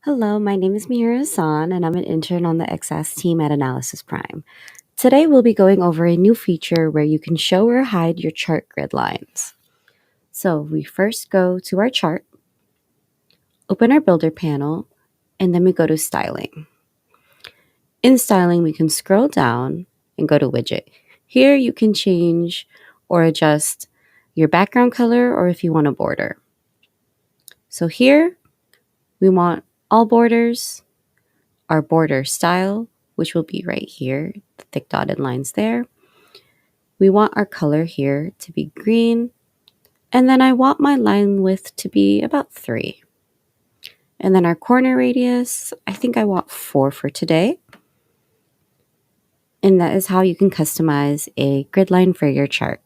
Hello, my name is Mihira Hassan, and I'm an intern on the XS team at Analysis Prime. Today, we'll be going over a new feature where you can show or hide your chart grid lines. So, we first go to our chart, open our Builder panel, and then we go to Styling. In Styling, we can scroll down and go to Widget. Here, you can change or adjust your background color or if you want a border. So, here, we want all borders, our border style, which will be right here, the thick dotted lines there. We want our color here to be green, and then I want my line width to be about 3. And then our corner radius, I think I want 4 for today. And that is how you can customize a grid line for your chart.